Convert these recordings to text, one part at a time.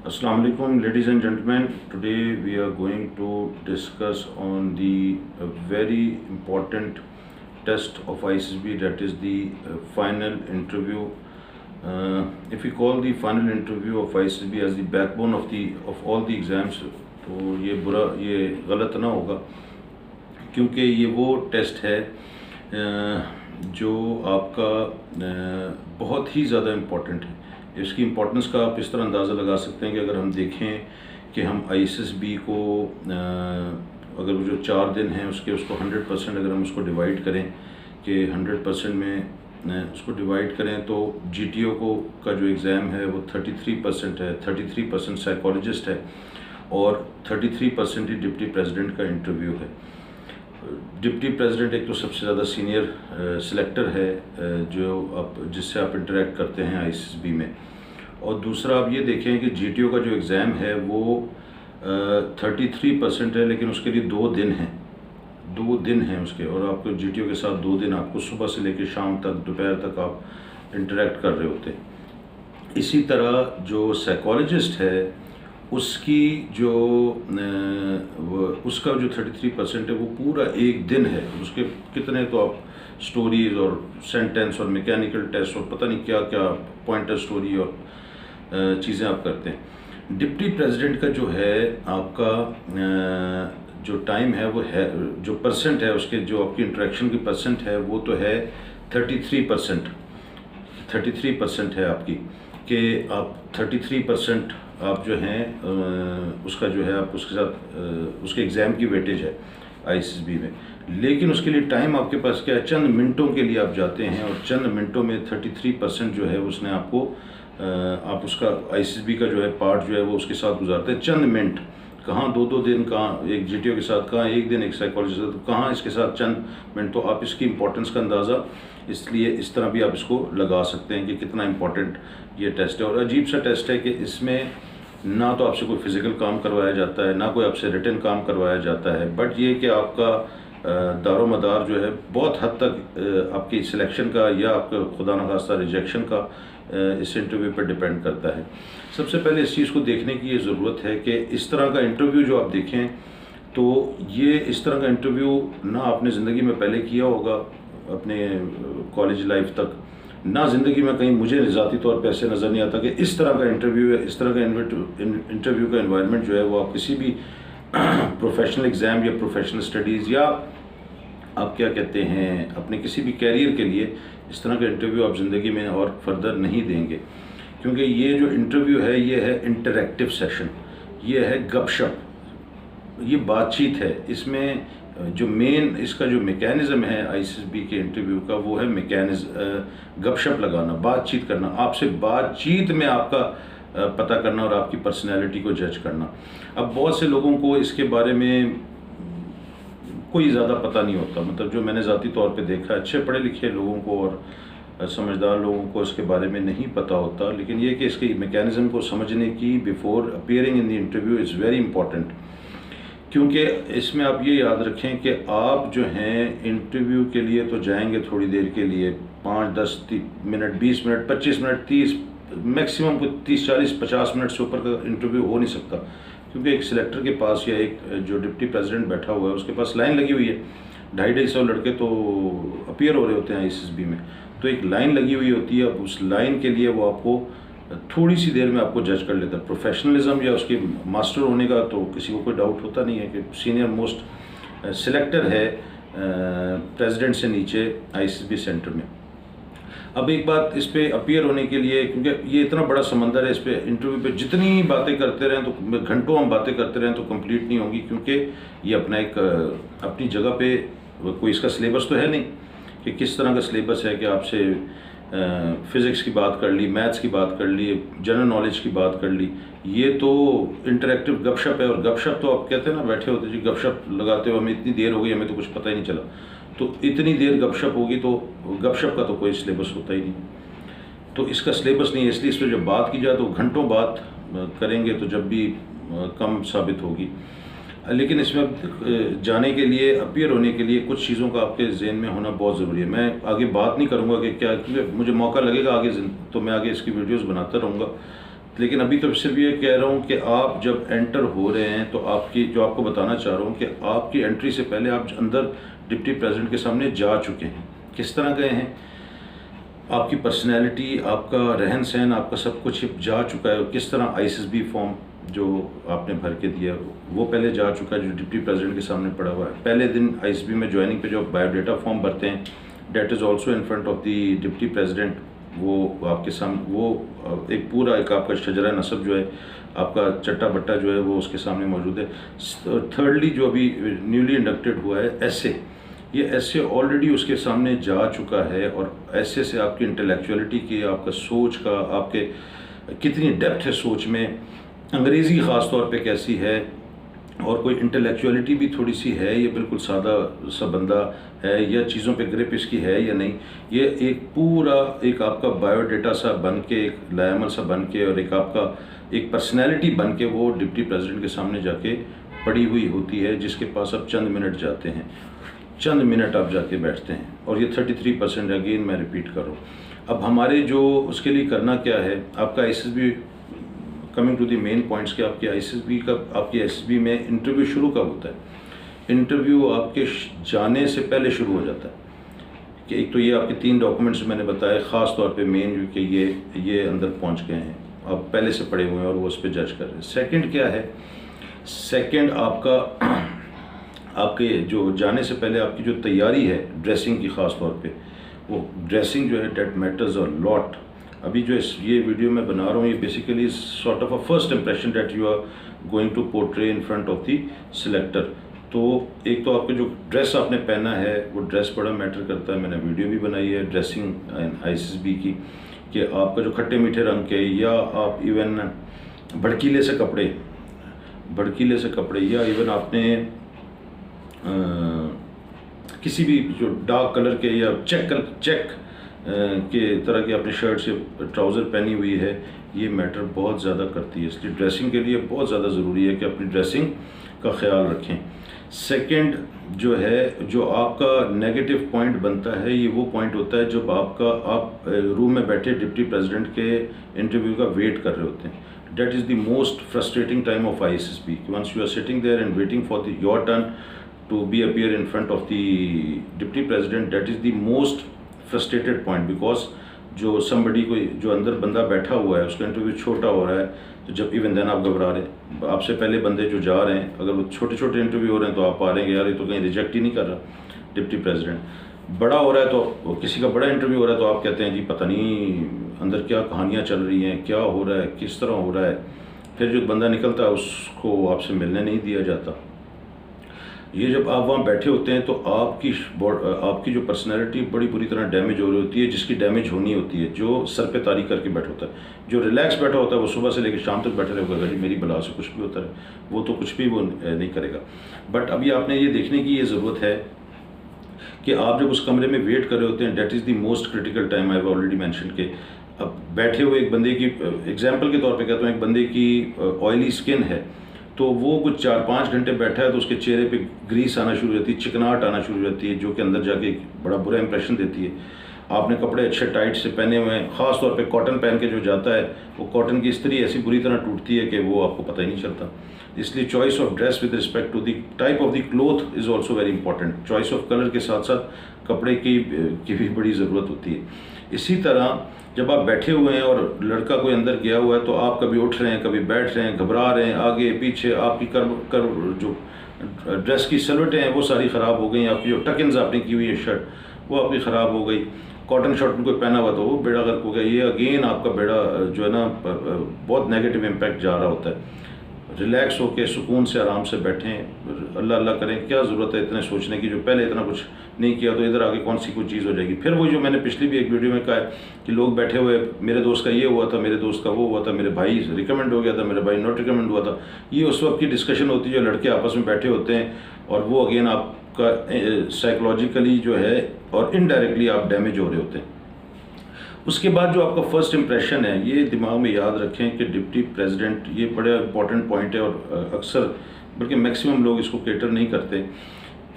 Assalamu alaikum, ladies and gentlemen. Today we are going to discuss on the very important test of ISSB, that is the final interview. If we call the final interview of ISSB as the backbone of all the exams, तो ये गलत ना होगा, क्योंकि ये वो test है जो आपका बहुत ही ज़्यादा इम्पोर्टेंट है। इसकी इम्पोर्टेंस का आप इस तरह अंदाज़ा लगा सकते हैं कि अगर हम देखें कि हम ISSB को अगर जो 4 दिन हैं उसको 100% अगर हम उसको डिवाइड करें कि 100% में उसको डिवाइड करें तो GTO का जो एग्ज़ाम है वो 33% है, 33% साइकोलॉजिस्ट है और 33% ही डिप्टी प्रेसिडेंट का इंटरव्यू है। डिप्टी प्रेसिडेंट एक तो सबसे ज़्यादा सीनियर सिलेक्टर है जिससे आप इंटरेक्ट करते हैं ISSB में, और दूसरा आप ये देखें कि GTO का जो एग्ज़ाम है वो 33% है, लेकिन उसके लिए 2 दिन हैं उसके, और आपको GTO के साथ 2 दिन आपको सुबह से लेकर शाम तक दोपहर तक आप इंटरेक्ट कर रहे होते हैं। इसी तरह जो साइकोलॉजिस्ट है उसकी जो उसका जो 33% है वो पूरा 1 दिन है। उसके कितने तो आप स्टोरीज़ और सेंटेंस और मैकेनिकल टेस्ट और पता नहीं क्या क्या पॉइंटर स्टोरी और चीज़ें आप करते हैं। डिप्टी प्रेसिडेंट का जो है आपका जो टाइम है वो है, जो परसेंट है उसके, जो आपकी इंटरेक्शन की परसेंट है वो तो है 33% है आपकी, कि आप 33% आप जो हैं उसका जो है आप उसके साथ उसके एग्ज़ाम की वेटेज है ISSB में। लेकिन उसके लिए टाइम आपके पास क्या है, चंद मिनटों के लिए आप जाते हैं और चंद मिनटों में 33% जो है उसने आपको आप उसका ISSB का जो है पार्ट जो है वो उसके साथ गुजारते हैं। चंद मिनट कहाँ 2-2 दिन, कहाँ एक GTO के साथ, कहाँ 1 दिन एक साइकोलॉजिस्ट के साथ, कहाँ इसके साथ चंद मिनट। तो आप इसकी इम्पोर्टेंस का अंदाज़ा इसलिए इस तरह भी आप इसको लगा सकते हैं कि कितना इम्पोर्टेंट ये टेस्ट है। और अजीब सा टेस्ट है कि इसमें ना तो आपसे कोई फिज़िकल काम करवाया जाता है, ना कोई आपसे रिटन काम करवाया जाता है, बट ये कि आपका दारो मदार जो है बहुत हद तक आपकी सिलेक्शन का या आपका खुदा न खास्ता रिजेक्शन का इस इंटरव्यू पर डिपेंड करता है। सबसे पहले इस चीज़ को देखने की ये ज़रूरत है कि इस तरह का इंटरव्यू जो आप देखें तो ये इस तरह का इंटरव्यू ना आपने ज़िंदगी में पहले किया होगा अपने कॉलेज लाइफ तक, ना ज़िंदगी में कहीं मुझे ज़ाती तौर पर ऐसे नज़र नहीं आता कि इस तरह का इंटरव्यू है। इस तरह का इंटरव्यू का एनवायरनमेंट जो है वो आप किसी भी प्रोफेशनल एग्ज़ाम या प्रोफेशनल स्टडीज़ या आप क्या कहते हैं अपने किसी भी कैरियर के लिए इस तरह का इंटरव्यू आप ज़िंदगी में और फर्दर नहीं देंगे, क्योंकि ये जो इंटरव्यू है ये है इंटरैक्टिव सेशन, ये है गपशप, ये बातचीत है। इसमें जो मेन इसका जो मैकेनिज़्म है ISSB के इंटरव्यू का वो है गपशप लगाना, बातचीत करना, आपसे बातचीत में आपका पता करना और आपकी पर्सनैलिटी को जज करना। अब बहुत से लोगों को इसके बारे में कोई ज़्यादा पता नहीं होता, मतलब जो मैंने ज़ाती तौर पे देखा अच्छे पढ़े लिखे लोगों को और समझदार लोगों को इसके बारे में नहीं पता होता। लेकिन ये कि इसके मैकेनिज़्म को समझने की before appearing in the interview is very important, क्योंकि इसमें आप ये याद रखें कि आप जो हैं इंटरव्यू के लिए तो जाएंगे थोड़ी देर के लिए, 5-10 minute, 20 minute, 25 minute, 30 maximum 30, 40, 50 minute से ऊपर का इंटरव्यू हो नहीं सकता, क्योंकि एक सिलेक्टर के पास या एक जो डिप्टी प्रेसिडेंट बैठा हुआ है उसके पास लाइन लगी हुई है। 250-250 लड़के तो अपीयर हो रहे होते हैं ISSB में, तो एक लाइन लगी हुई होती है। अब उस लाइन के लिए वो आपको थोड़ी सी देर में आपको जज कर लेता है। प्रोफेशनलिज्म या उसके मास्टर होने का तो किसी को कोई डाउट होता नहीं है कि सीनियर मोस्ट सिलेक्टर है प्रेसिडेंट से नीचे ISSB सेंटर में। अब एक बात इस पे अपीयर होने के लिए, क्योंकि ये इतना बड़ा समंदर है, इस पे इंटरव्यू पे जितनी बातें करते रहें तो घंटों हम बातें करते रहें तो कंप्लीट नहीं होंगी, क्योंकि ये अपना एक अपनी जगह पे कोई इसका सिलेबस तो है नहीं कि किस तरह का सिलेबस है कि आपसे फ़िज़िक्स की बात कर ली, मैथ्स की बात कर ली, जनरल नॉलेज की बात कर ली। ये तो इंटरेक्टिव गपशप है, और गपशप तो आप कहते हैं ना बैठे होते जी गपशप लगाते हो, हमें इतनी देर हो गई हमें तो कुछ पता ही नहीं चला। तो इतनी देर गपशप होगी तो गपशप का तो कोई सिलेबस होता ही नहीं, तो इसका सिलेबस नहीं है। इसलिए इस पर जब बात की जाए तो घंटों बात करेंगे तो जब भी कम साबित होगी। लेकिन इसमें जाने के लिए, अपीयर होने के लिए कुछ चीज़ों का आपके ज़हन में होना बहुत ज़रूरी है। मैं आगे बात नहीं करूँगा कि क्या, क्योंकि मुझे मौका लगेगा आगे तो मैं आगे इसकी वीडियोस बनाता रहूँगा, लेकिन अभी तो सिर्फ ये कह रहा हूँ कि आप जब एंटर हो रहे हैं तो आपको बताना चाह रहा हूँ कि आपकी एंट्री से पहले आप अंदर डिप्टी प्रेसिडेंट के सामने जा चुके हैं। किस तरह गए हैं, आपकी पर्सनैलिटी, आपका रहन सहन, आपका सब कुछ जा चुका है। किस तरह ISSB फॉर्म जो आपने भर के दिया वो पहले जा चुका है, जो डिप्टी प्रेसिडेंट के सामने पड़ा हुआ है। पहले दिन ISSB में ज्वाइनिंग पे जो बायोडाटा फॉर्म भरते हैं, that is also in front of the deputy president. वो आपके सामने वो एक पूरा एक आपका शजरा नसब जो है, आपका चट्टा बट्टा जो है वो उसके सामने मौजूद है। थर्डली जो अभी न्यूली इंडक्टेड हुआ है एसए, ये ऐसे ऑलरेडी उसके सामने जा चुका है। और ऐसे से आपकी इंटेलेक्चुअलिटी की, आपका सोच का, आपके कितनी डेप्थ है सोच में, अंग्रेज़ी ख़ास तौर पे कैसी है, और कोई इंटेलेक्चुअलिटी भी थोड़ी सी है, ये बिल्कुल सादा सा बंदा है या चीज़ों पे ग्रिप इसकी है या नहीं, ये एक पूरा एक आपका बायोडाटा सा बन के, एक लायामल सा बन के, और एक आपका एक पर्सनैलिटी बन के वो डिप्टी प्रेसिडेंट के सामने जाके पड़ी हुई होती है, जिसके पास आप चंद मिनट जाते हैं, चंद मिनट आप जाके बैठते हैं। और ये 33% अगेन मैं रिपीट कर रहा हूँ। अब हमारे जो उसके लिए करना क्या है, आपका ISSB, coming to the main points, के आपके ISSB में इंटरव्यू शुरू कब होता है। इंटरव्यू आपके जाने से पहले शुरू हो जाता है कि एक तो ये आपके 3 डॉक्यूमेंट्स मैंने बताए, ख़ास तौर पे मेन जो कि ये अंदर पहुंच गए हैं, आप पहले से पढ़े हुए हैं और वो उस पर जज कर रहे हैं। सेकंड क्या है, सेकंड आपके जो जाने से पहले आपकी जो तैयारी है ड्रेसिंग की, ख़ास तौर पे वो ड्रेसिंग जो है डेट मैटर्स अ लॉट। अभी जो ये वीडियो मैं बना रहा हूँ, ये basically sort of a first impression that you are going to portray in front of the selector. तो एक तो आपके जो ड्रेस आपने पहना है वो ड्रेस बड़ा मैटर करता है। मैंने वीडियो भी बनाई है ड्रेसिंग ISSB की, कि आपका जो खट्टे मीठे रंग के, या आप इवन भड़कीले से कपड़े, या इवन आपने किसी भी जो डार्क कलर के या चेक के तरह की अपनी शर्ट से ट्राउज़र पहनी हुई है, ये मैटर बहुत ज़्यादा करती है। इसलिए ड्रेसिंग के लिए बहुत ज़्यादा ज़रूरी है कि अपनी ड्रेसिंग का ख्याल रखें। सेकंड जो है, जो आपका नेगेटिव पॉइंट बनता है, ये वो पॉइंट होता है जब आप रूम में बैठे डिप्टी प्रेसिडेंट के इंटरव्यू का वेट कर रहे होते हैं। That is the most frustrating time of ISSB. Once you are sitting there and waiting for your turn to appear in front of the deputy president, that is the most frustrated point, because जो somebody को, जो अंदर बंदा बैठा हुआ है, उसका interview छोटा हो रहा है, तो जब इवन देन आप घबरा रहे हैं। आपसे पहले बंदे जो जा रहे हैं, अगर वो छोटे छोटे इंटरव्यू हो रहे हैं तो आप पा रहे हैं यार ये तो कहीं रिजेक्ट ही नहीं कर रहा डिप्टी प्रेसिडेंट। बड़ा हो रहा है तो किसी का बड़ा इंटरव्यू हो रहा है तो आप कहते हैं जी पता नहीं अंदर क्या कहानियाँ चल रही हैं, क्या हो रहा है, किस तरह हो रहा है। फिर जो बंदा निकलता है उसको आपसे मिलने नहीं दिया जाता। ये जब आप वहाँ बैठे होते हैं तो आपकी जो पर्सनैलिटी बड़ी बुरी तरह डैमेज हो रही होती है, जिसकी डैमेज होनी होती है। जो सर पे तारी करके बैठा होता है, जो रिलैक्स बैठा होता है, वो सुबह से लेकर शाम तक बैठा रहेगा जी मेरी बला से कुछ भी होता है, वो तो कुछ भी वो नहीं करेगा। बट अभी आपने ये देखने की ये ज़रूरत है कि आप जब उस कमरे में वेट कर रहे होते हैं, that is the most critical time. I have already mention के अब बैठे हुए एक बंदे की, एग्जांपल के तौर पे कहता हूँ, एक बंदे की ऑयली स्किन है, तो वो कुछ 4-5 घंटे बैठा है तो उसके चेहरे पे ग्रीस आना शुरू हो जाती है, चिकनाहट आना शुरू हो जाती है, जो कि अंदर जाके बड़ा बुरा इंप्रेशन देती है। आपने कपड़े अच्छे टाइट से पहने हुए हैं, ख़ास तौर पे कॉटन पहन के जो जाता है, वो कॉटन की इस्त्री ऐसी बुरी तरह टूटती है कि वो आपको पता ही नहीं चलता। इसलिए choice of dress with respect to the type of the cloth is also very important. Choice of colour के साथ साथ कपड़े की भी बड़ी ज़रूरत होती है। इसी तरह जब आप बैठे हुए हैं और लड़का कोई अंदर गया हुआ है तो आप कभी उठ रहे हैं, कभी बैठ रहे हैं, घबरा रहे हैं, आगे पीछे आपकी जो ड्रेस की सलवटें हैं वो सारी ख़राब हो गई, आपकी जो टकिन्स आपने की हुई है शर्ट वो आपकी ख़राब हो गई, कॉटन शर्ट में कोई पहना हुआ तो वो बेड़ा गर्क हो गया। ये अगेन आपका बेड़ा जो है ना बहुत नेगेटिव इम्पैक्ट जा रहा होता है। रिलैक्स होकर सुकून से आराम से बैठें, अल्लाह अल्लाह करें। क्या ज़रूरत है इतने सोचने की, जो पहले इतना कुछ नहीं किया तो इधर आगे कौन सी कोई चीज़ हो जाएगी। फिर वो जो मैंने पिछली भी एक वीडियो में कहा है कि लोग बैठे हुए, मेरे दोस्त का ये हुआ था, मेरे दोस्त का वो हुआ था, मेरे भाई रिकमेंड हो गया था, मेरे भाई नॉट रिकमेंड हुआ था। ये उस वक्त की डिस्कशन होती है जो लड़के आपस में बैठे होते हैं, और वो अगेन आपका साइकोलॉजिकली जो है और इनडायरेक्टली आप डैमेज हो रहे होते हैं। उसके बाद जो आपका फर्स्ट इंप्रेशन है, ये दिमाग में याद रखें कि डिप्टी प्रेसिडेंट, ये बड़ा इंपॉर्टेंट पॉइंट है और अक्सर बल्कि मैक्सिमम लोग इसको केटर नहीं करते,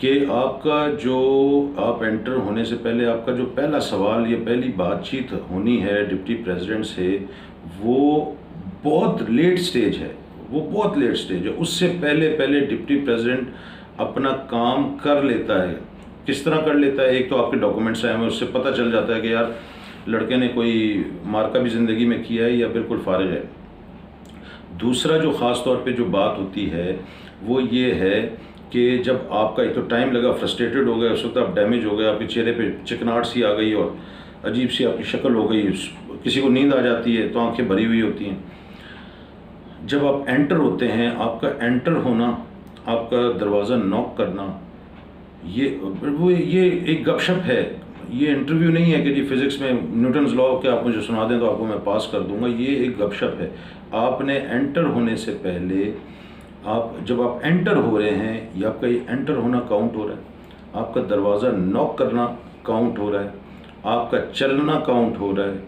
कि आपका जो आप एंटर होने से पहले आपका जो पहला सवाल या पहली बातचीत होनी है डिप्टी प्रेसिडेंट से, वो बहुत लेट स्टेज है, वो बहुत लेट स्टेज है। उससे पहले पहले डिप्टी प्रेसिडेंट अपना काम कर लेता है। किस तरह कर लेता है? एक तो आपके डॉक्यूमेंट्स आए हैं, उससे पता चल जाता है कि यार लड़के ने कोई मार्का भी ज़िंदगी में किया है या बिल्कुल फारिग है। दूसरा जो ख़ास तौर पे जो बात होती है वो ये है कि जब आपका एक तो टाइम लगा, फ्रस्ट्रेटेड हो गए, उस वक्त आप डैमेज हो गए, आपके चेहरे पे चिकनाहट सी आ गई और अजीब सी आपकी शक्ल हो गई, किसी को नींद आ जाती है तो आंखें भरी हुई होती हैं। जब आप एंटर होते हैं, आपका एंटर होना, आपका दरवाज़ा नॉक करना, ये एक गपशप है। ये इंटरव्यू नहीं है कि जी फिज़िक्स में न्यूटन्स लॉ के आप मुझे सुना दें तो आपको मैं पास कर दूंगा। ये एक गपशप है। आपने एंटर होने से पहले, जब आप एंटर हो रहे हैं, या आपका ये एंटर होना काउंट हो रहा है, आपका दरवाज़ा नॉक करना काउंट हो रहा है, आपका चलना काउंट हो रहा है,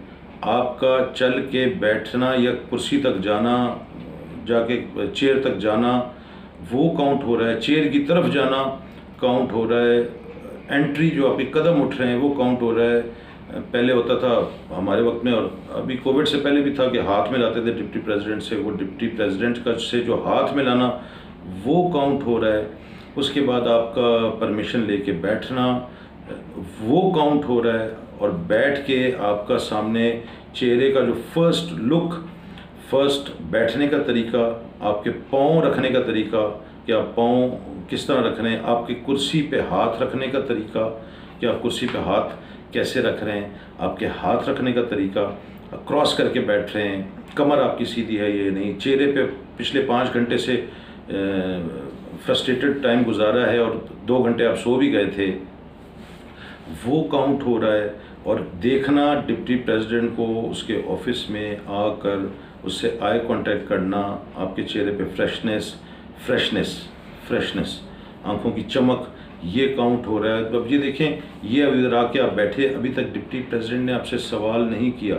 आपका चल के बैठना या कुर्सी तक जाना, जाके चेयर तक जाना वो काउंट हो रहा है, चेयर की तरफ जाना काउंट हो रहा है, एंट्री जो आपके कदम उठ रहे हैं वो काउंट हो रहा है। पहले होता था हमारे वक्त में, और अभी कोविड से पहले भी था, कि हाथ मिलाते थे डिप्टी प्रेसिडेंट से, वो डिप्टी प्रेसिडेंट का से जो हाथ मिलाना वो काउंट हो रहा है। उसके बाद आपका परमिशन लेके बैठना वो काउंट हो रहा है, और बैठ के आपका सामने चेहरे का जो फर्स्ट लुक, फर्स्ट बैठने का तरीका, आपके पाँव रखने का तरीका, कि आप पाँव किस तरह रख रहे हैं, आपकी कुर्सी पे हाथ रखने का तरीका, कि आप कुर्सी पे हाथ कैसे रख रहे हैं, आपके हाथ रखने का तरीका, क्रॉस करके बैठ रहे हैं, कमर आपकी सीधी है ये नहीं, चेहरे पे पिछले 5 घंटे से फ्रस्ट्रेटेड टाइम गुजारा है और 2 घंटे आप सो भी गए थे, वो काउंट हो रहा है। और देखना डिप्टी प्रेसिडेंट को उसके ऑफिस में आकर उससे आई कांटेक्ट करना, आपके चेहरे पे फ्रेशनेस, आंखों की चमक, ये काउंट हो रहा है। तो अब ये देखें, ये अभी इधर आके आप बैठे, अभी तक डिप्टी प्रेसिडेंट ने आपसे सवाल नहीं किया,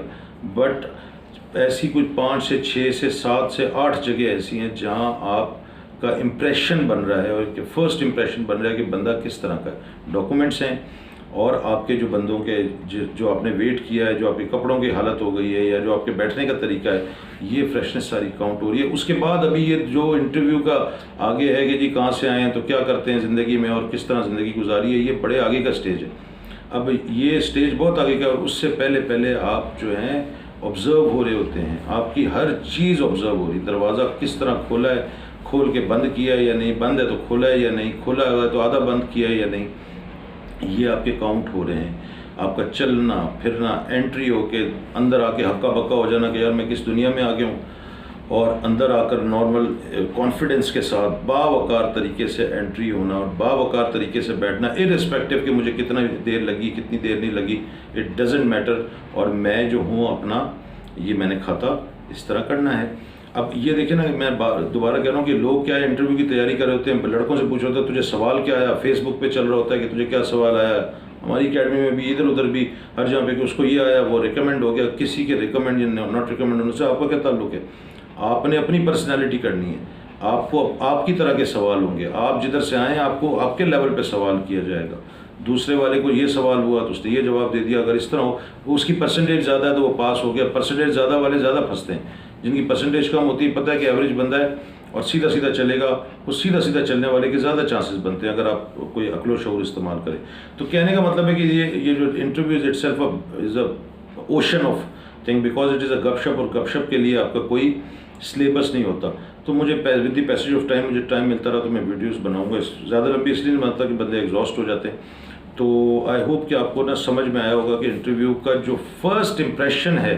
बट ऐसी कुछ 5 से 6 से 7 से 8 जगह ऐसी हैं जहां आपका इम्प्रेशन बन रहा है, और फर्स्ट इम्प्रेशन बन रहा है कि बंदा किस तरह का है। डॉक्यूमेंट्स हैं और आपके जो बंदों के जो आपने वेट किया है, जो आपके कपड़ों की हालत हो गई है, या जो आपके बैठने का तरीका है, ये फ्रेशनेस सारी काउंट हो रही है। उसके बाद अभी ये जो इंटरव्यू का आगे है कि जी कहाँ से आए हैं, तो क्या करते हैं ज़िंदगी में और किस तरह ज़िंदगी गुजारी है, ये बड़े आगे का स्टेज है। अब ये स्टेज बहुत आगे का, और उससे पहले पहले आप जो हैं ऑब्ज़र्व हो रहे होते हैं, आपकी हर चीज़ ऑब्ज़र्व हो रही। दरवाज़ा किस तरह खोला है, खोल के बंद किया है या नहीं, बंद है तो खोला है या नहीं, खोला है तो आधा बंद किया है या नहीं, ये आपके काउंट हो रहे हैं। आपका चलना फिरना, एंट्री होके अंदर आके हक्का बक्का हो जाना कि यार मैं किस दुनिया में आ गया हूँ, और अंदर आकर नॉर्मल कॉन्फिडेंस के साथ बावकार तरीके से एंट्री होना और बावकार तरीके से बैठना, इररिस्पेक्टिव कि मुझे कितना देर लगी कितनी देर नहीं लगी, इट डजेंट मैटर, और मैं जो हूँ अपना ये मैंने खाता इस तरह करना है। अब ये देखें ना, मैं दोबारा कह रहा हूँ कि लोग क्या इंटरव्यू की तैयारी कर रहे होते हैं, लड़कों से पूछ रहे होते हैं तुझे सवाल क्या आया, फेसबुक पे चल रहा होता है कि तुझे क्या सवाल आया। हमारी अकेडमी में भी इधर उधर भी हर जगह पे कि उसको ये आया, वो रिकमेंड हो गया, किसी के रिकमेंड नॉट रिकमेंड होने से आपका क्या ताल्लुक है। आपने अपनी पर्सनैलिटी करनी है, आपको आपकी तरह के सवाल होंगे, आप जिधर से आएँ आपको आपके लेवल पर सवाल किया जाएगा। दूसरे वाले को ये सवाल हुआ तो उसने ये जवाब दे दिया, अगर इस तरह हो, उसकी परसेंटेज ज़्यादा है तो वो पास हो गया। परसेंटेज ज़्यादा वाले ज़्यादा फंसते हैं, जिनकी परसेंटेज कम होती है, पता है कि एवरेज बंदा है और सीधा सीधा चलेगा, वो सीधा सीधा चलने वाले के ज़्यादा चांसेस बनते हैं अगर आप कोई अक्लो शऊर इस्तेमाल करें। तो कहने का मतलब है कि ये जो interview is itself is a ocean of thing, because it is a गपशप, और गपशप के लिए आपका कोई सिलेबस नहीं होता। तो मुझे with the passage of time मुझे टाइम मिलता रहा तो मैं वीडियोस बनाऊंगा। ज़्यादा लंबी इसलिए नहीं बनता कि बंदे एग्जॉस्ट हो जाते हैं। तो आई होप कि आपको ना समझ में आया होगा कि इंटरव्यू का जो फर्स्ट इम्प्रेशन है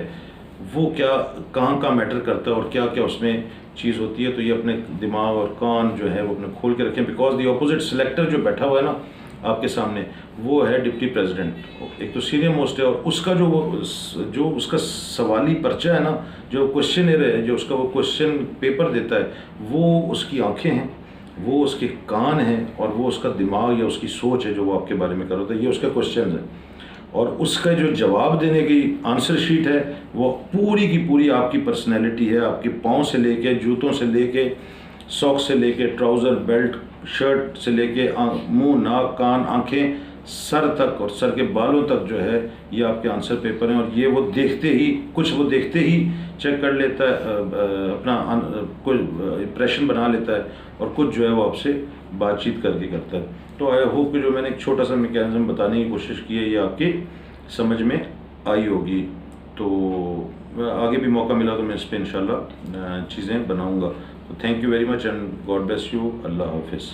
वो क्या कहाँ मैटर करता है और क्या क्या उसमें चीज़ होती है। तो ये अपने दिमाग और कान जो है वो अपने खोल के रखें, बिकॉज द अपोजिट सिलेक्टर जो बैठा हुआ है ना आपके सामने, वो है डिप्टी प्रेसिडेंट, एक तो सीनियर मोस्ट है, और उसका जो उसका सवाली पर्चा है ना, जो क्वेश्चन है, जो उसका वो क्वेश्चन पेपर देता है, वो उसकी आंखें हैं, वो उसके कान हैं, और वो उसका दिमाग या उसकी सोच है जो वो आपके बारे में कर रहा होता है। ये उसका क्वेश्चन है, और उसका जो जवाब देने की आंसर शीट है वो पूरी की पूरी आपकी पर्सनैलिटी है, आपके पाँव से लेके, जूतों से लेके, सॉक्स से लेके, ट्राउज़र, बेल्ट, शर्ट से लेके, मुंह, नाक, कान, आंखें, सर तक और सर के बालों तक जो है ये आपके आंसर पेपर हैं। और ये वो देखते ही चेक कर लेता है, अपना कोई इम्प्रेशन बना लेता है, और कुछ जो है वो आपसे बातचीत करके करता है। तो आई होप कि जो मैंने एक छोटा सा मैकेनिज्म बताने की कोशिश की है ये आपकी समझ में आई होगी। तो आगे भी मौका मिला तो मैं इस पर इंशाल्लाह चीज़ें बनाऊँगा। तो thank you very much and God bless you. अल्लाह हाफिज़।